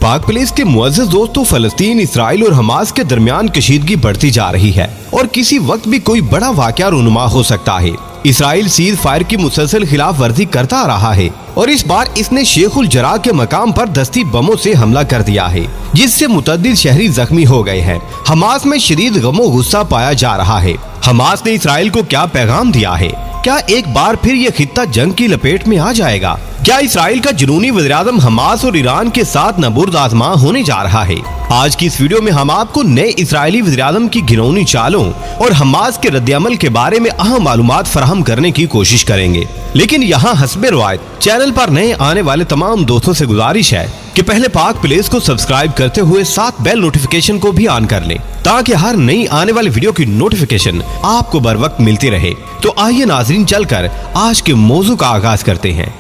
पाक प्लेस के मुअज़्ज़ज़ दोस्तों, फलस्तीन, इसराइल और हमास के दरमियान कशीदगी बढ़ती जा रही है और किसी वक्त भी कोई बड़ा वाक़या रुनुमा हो सकता है। इसराइल सीज़ फायर की मुसलसल खिलाफ वर्जी करता रहा है और इस बार इसने शेख उल जराह के मकाम पर दस्ती बमों से हमला कर दिया है, जिससे मुतअद्दिद शहरी जख्मी हो गए हैं। हमास में शदीद गमो गुस्सा पाया जा रहा है। हमास ने इसराइल को क्या पैगाम दिया है? क्या एक बार फिर ये खित्ता जंग की लपेट में आ जाएगा? क्या इसराइल का जुनूनी वज़ीर-ए-आज़म हमास और ईरान के साथ नबुर्द आज़मा होने जा रहा है? आज की इस वीडियो में हम आपको नए इसराइली वज़ीर-ए-आज़म की घिनौनी चालों और हमास के रद्द-ए-अमल के बारे में अहम मालूमात फराहम करने की कोशिश करेंगे। लेकिन यहाँ हस्बे रवायत चैनल पर नए आने वाले तमाम दोस्तों से गुजारिश है कि पहले पाक प्लेस को सब्सक्राइब करते हुए साथ बेल नोटिफिकेशन को भी ऑन कर लें, ताकि हर नई आने वाली वीडियो की नोटिफिकेशन आपको बर वक्त मिलती रहे। तो आइए नाज़रीन, चलकर आज के मौजू का आगाज करते हैं।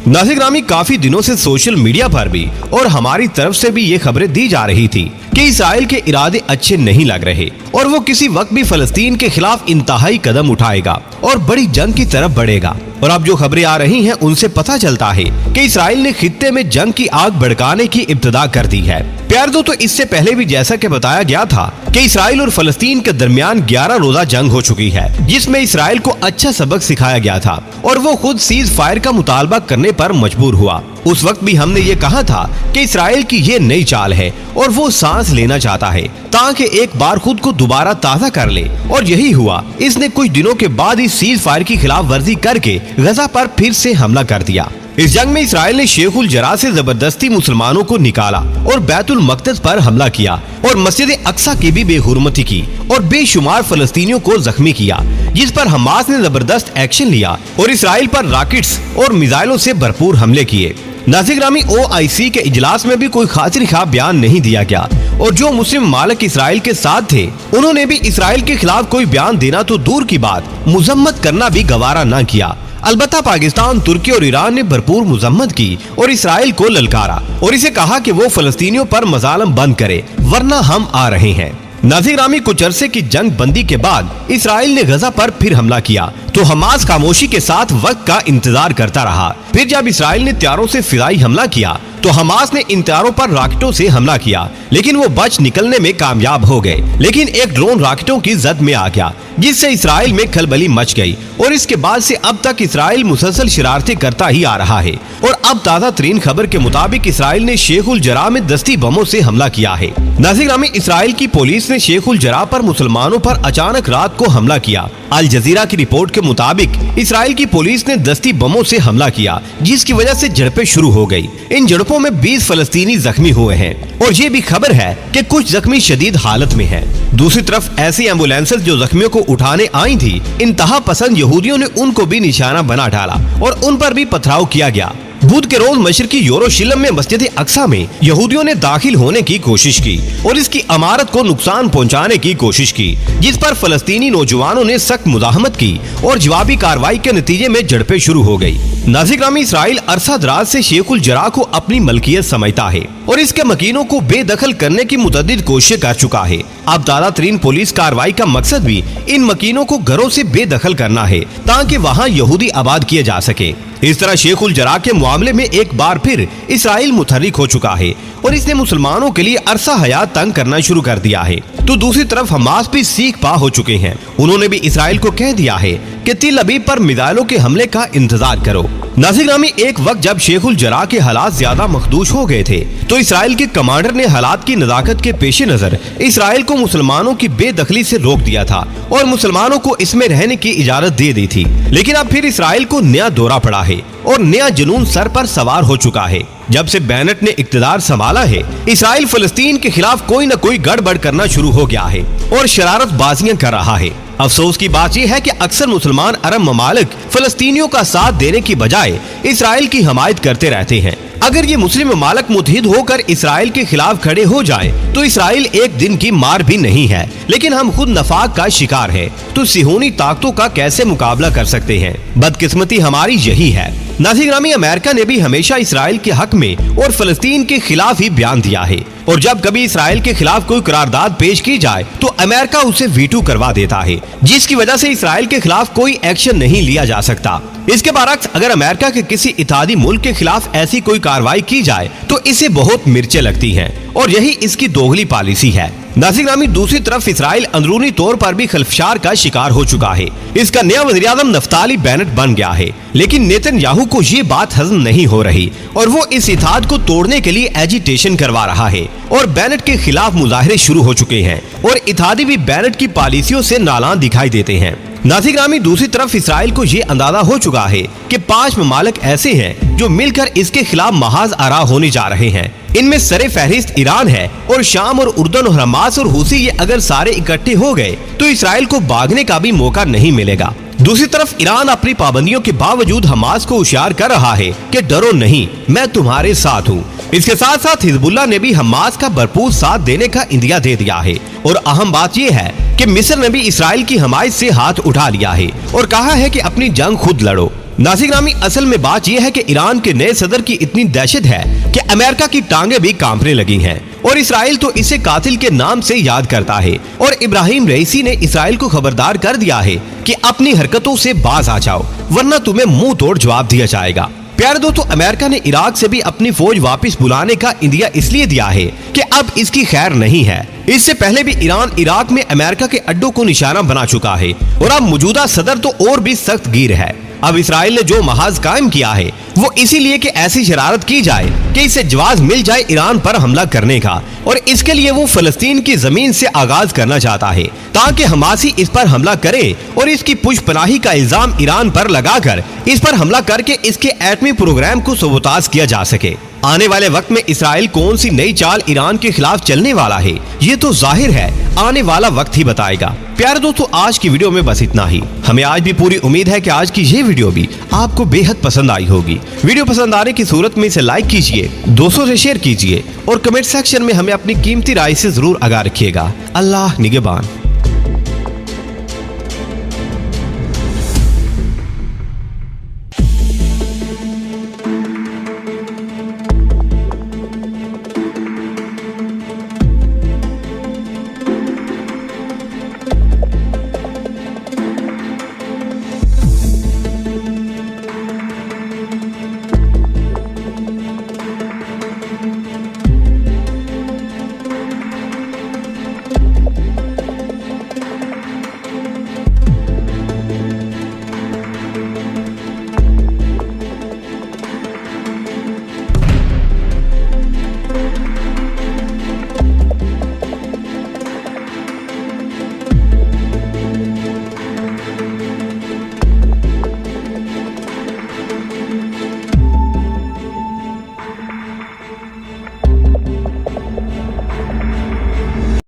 नाज़रीन ग्रामी, काफी दिनों से सोशल मीडिया पर भी और हमारी तरफ से भी ये खबरें दी जा रही थी कि इसराइल के इरादे अच्छे नहीं लग रहे और वो किसी वक्त भी फलस्तीन के खिलाफ इंतहाई कदम उठाएगा और बड़ी जंग की तरफ बढ़ेगा। और अब जो खबरें आ रही हैं उनसे पता चलता है कि इसराइल ने खित्ते में जंग की आग भड़काने की इब्तिदा कर दी है। प्यार दो, तो इससे पहले भी जैसा कि बताया गया था कि इसराइल और फलस्तीन के दरमियान 11 रोजा जंग हो चुकी है, जिसमें इसराइल को अच्छा सबक सिखाया गया था और वो खुद सीज फायर का मुतालबा करने पर मजबूर हुआ। उस वक्त भी हमने ये कहा था कि इसराइल की ये नई चाल है और वो सांस लेना चाहता है ताकि एक बार खुद को दोबारा ताज़ा कर ले, और यही हुआ। इसने कुछ दिनों के बाद ही सीज फायर की खिलाफ वर्जी करके गजा पर फिर से हमला कर दिया। इस जंग में इसराइल ने शेख उल जराह से जबरदस्ती मुसलमानों को निकाला और बैतुल मक़दस पर हमला किया और मस्जिद अक्सा की भी बेहुरमती की और बेशुमार फलस्तीनियों को जख्मी किया, जिस पर हमास ने जबरदस्त एक्शन लिया और इसराइल पर रॉकेट्स और मिसाइलों से भरपूर हमले किए। नाज़रीन ग्रामी, OIC के इजलास में भी कोई खातिर खा बयान नहीं दिया गया और जो मुस्लिम मालिक इसराइल के साथ थे उन्होंने भी इसराइल के खिलाफ कोई बयान देना तो दूर की बात, मुजम्मत करना भी गवारा न किया। अलबत्ता पाकिस्तान, तुर्की और ईरान ने भरपूर मुजम्मत की और इसराइल को ललकारा और इसे कहा कि वो फलस्तीनियों पर मजालम बंद करे, वरना हम आ रहे हैं। नाज़रीन ग्रामी, कुछ अरसे की जंग बंदी के बाद इसराइल ने गजा पर फिर हमला किया तो हमास खामोशी के साथ वक्त का इंतजार करता रहा। फिर जब इसराइल ने त्यारों से फिजाई हमला किया तो हमास ने इन त्यारों पर रॉकेटों से हमला किया, लेकिन वो बच निकलने में कामयाब हो गए। लेकिन एक ड्रोन रॉकेटों की जद में आ गया, जिससे इसराइल में खलबली मच गई और इसके बाद से अब तक इसराइल मुसलसल शरारतें करता ही आ रहा है। और अब ताज़ा तरीन खबर के मुताबिक इसराइल ने शेख उल जराह में दस्ती बमों से हमला किया है। नाज़रीन ग्रामी, इसराइल की पुलिस ने शेख उल जराह पर मुसलमानों पर अचानक रात को हमला किया। अल जजीरा की रिपोर्ट के मुताबिक इसराइल की पुलिस ने दस्ती बमों से हमला किया, जिसकी वजह से झड़पें शुरू हो गई। इन झड़पों में 20 फलस्तीनी जख्मी हुए हैं और ये भी खबर है कि कुछ जख्मी शदीद हालत में हैं। दूसरी तरफ ऐसी एम्बुलेंसेस जो जख्मियों को उठाने आई थी, इंतहा पसंद यहूदियों ने उनको भी निशाना बना डाला और उन पर भी पथराव किया गया। बुध के रोज मशरकी यरूशलेम में मस्जिद अक्सा में यहूदियों ने दाखिल होने की कोशिश की और इसकी इमारत को नुकसान पहुंचाने की कोशिश की, जिस पर फलस्तीनी नौजवानों ने सख्त मुजाहमत की और जवाबी कार्रवाई के नतीजे में झड़पें शुरू हो गई। नाज़रीन ग्रामी, इसराइल अरसा दराज से शेख उल जराह को अपनी मलकियत समझता है और इसके मकीनों को बेदखल करने की मुतअद्दिद कोशिशें कर चुका है। अब ताज़ा तरीन पुलिस कार्रवाई का मकसद भी इन मकीनों को घरों से बेदखल करना है ताकि वहाँ यहूदी आबाद किए जा सके। इस तरह शेख उल जराह के मामले में एक बार फिर इसराइल मुतहर्रिक हो चुका है और इसने मुसलमानों के लिए अरसा हयात तंग करना शुरू कर दिया है। तो दूसरी तरफ हमास भी सीख पा हो चुके हैं। उन्होंने भी इसराइल को कह दिया है कि तिल अबीब पर मिसाइलों के हमले का इंतजार करो। नाज़रीन ग्रामी, एक वक्त जब शेख उल जराह के हालात ज्यादा मखदूश हो गए थे तो इसराइल के कमांडर ने हालात की नज़ाकत के पेश नजर इसराइल को मुसलमानों की बेदखली से रोक दिया था और मुसलमानों को इसमें रहने की इजाजत दे दी थी। लेकिन अब फिर इसराइल को नया दौरा पड़ा है और नया जुनून सर पर सवार हो चुका है। जब से बेनेट ने इक्तदार संभाला है, इसराइल फलस्तीन के खिलाफ कोई न कोई गड़बड़ करना शुरू हो गया है और शरारत बाजियां कर रहा है। अफसोस की बात यह है कि अक्सर मुसलमान अरब ममालिक फलस्तीनियों का साथ देने की बजाय इसराइल की हमायत करते रहते हैं। अगर ये मुस्लिम ममालिक मुत्तहिद होकर इसराइल के खिलाफ खड़े हो जाएं, तो इसराइल एक दिन की मार भी नहीं है, लेकिन हम खुद नफाक का शिकार हैं। तो सिहोनी ताकतों का कैसे मुकाबला कर सकते हैं? बदकिस्मती हमारी यही है। नाज़रीन ग्रामी, अमेरिका ने भी हमेशा इसराइल के हक में और फलस्तीन के खिलाफ ही बयान दिया है, और जब कभी इसराइल के खिलाफ कोई करारदाद पेश की जाए तो अमेरिका उसे वीटो करवा देता है, जिसकी वजह से इसराइल के खिलाफ कोई एक्शन नहीं लिया जा सकता। इसके बरअक्स अगर अमेरिका के किसी इत्तेहादी मुल्क के खिलाफ ऐसी कोई कार्रवाई की जाए तो इसे बहुत मिर्चें लगती हैं, और यही इसकी दोगली पॉलिसी है। नाज़रीन ग्रामी, दूसरी तरफ इसराइल अंदरूनी तौर पर भी खलफशार का शिकार हो चुका है। इसका नया वज़ीर-ए-आज़म नफ्ताली बेनेट बन गया है, लेकिन नेतन्याहू को ये बात हजम नहीं हो रही और वो इस इत्तेहाद को तोड़ने के लिए एजिटेशन करवा रहा है, और बेनेट के खिलाफ मुजाहरे शुरू हो चुके हैं, और इत्तेहादी भी बेनेट की पॉलिसियों से नालान दिखाई देते हैं। नाज़रीन ग्रामी, दूसरी तरफ इसराइल को ये अंदाजा हो चुका है कि 5 ममालिक ऐसे हैं जो मिलकर इसके खिलाफ महाज आरा होने जा रहे हैं। इनमें सरे फहरिस्त ईरान है, और शाम और उर्दन और हमास और हुसी ये अगर सारे इकट्ठे हो गए तो इसराइल को भागने का भी मौका नहीं मिलेगा। दूसरी तरफ ईरान अपनी पाबंदियों के बावजूद हमास को होशियार कर रहा है कि डरो नहीं, मैं तुम्हारे साथ हूँ। इसके साथ साथ हिजबुल्लाह ने भी हमास का भरपूर साथ देने का इंदिया दे दिया है, और अहम बात यह है कि मिस्र ने भी इसराइल की हमायत से हाथ उठा लिया है और कहा है कि अपनी जंग खुद लड़ो। नाज़रीन ग्रामी, असल में बात यह है कि ईरान के नए सदर की इतनी दहशत है कि अमेरिका की टांगे भी कांपने लगी हैं, और इसराइल तो इसे कातिल के नाम से याद करता है, और इब्राहिम रईसी ने इसराइल को खबरदार कर दिया है कि अपनी हरकतों से बाज आ जाओ, वरना तुम्हें मुंह तोड़ जवाब दिया जाएगा। प्यारे दोस्तों, अमेरिका ने इराक से भी अपनी फौज वापस बुलाने का इंदिया इसलिए दिया है कि अब इसकी खैर नहीं है। इससे पहले भी ईरान इराक में अमेरिका के अड्डों को निशाना बना चुका है, और अब मौजूदा सदर तो और भी सख्त गिर है। अब इसराइल ने जो महाज कायम किया है वो इसीलिए कि ऐसी शरारत की जाए कि इसे जवाब मिल जाए ईरान पर हमला करने का, और इसके लिए वो फलस्तीन की जमीन से आगाज करना चाहता है ताकि हमासी इस पर हमला करे और इसकी पुष्पनाही का इल्जाम ईरान पर लगाकर इस पर हमला करके इसके एटमी प्रोग्राम को सबूताज किया जा सके। आने वाले वक्त में इसराइल कौन सी नई चाल ईरान के खिलाफ चलने वाला है ये तो जाहिर है आने वाला वक्त ही बताएगा। प्यारे दोस्तों, आज की वीडियो में बस इतना ही। हमें आज भी पूरी उम्मीद है कि आज की ये वीडियो भी आपको बेहद पसंद आई होगी। वीडियो पसंद आने की सूरत में इसे लाइक कीजिए, दोस्तों से शेयर कीजिए, और कमेंट सेक्शन में हमें अपनी कीमती राय से जरूर आगाह रखिएगा। अल्लाह निगहबान।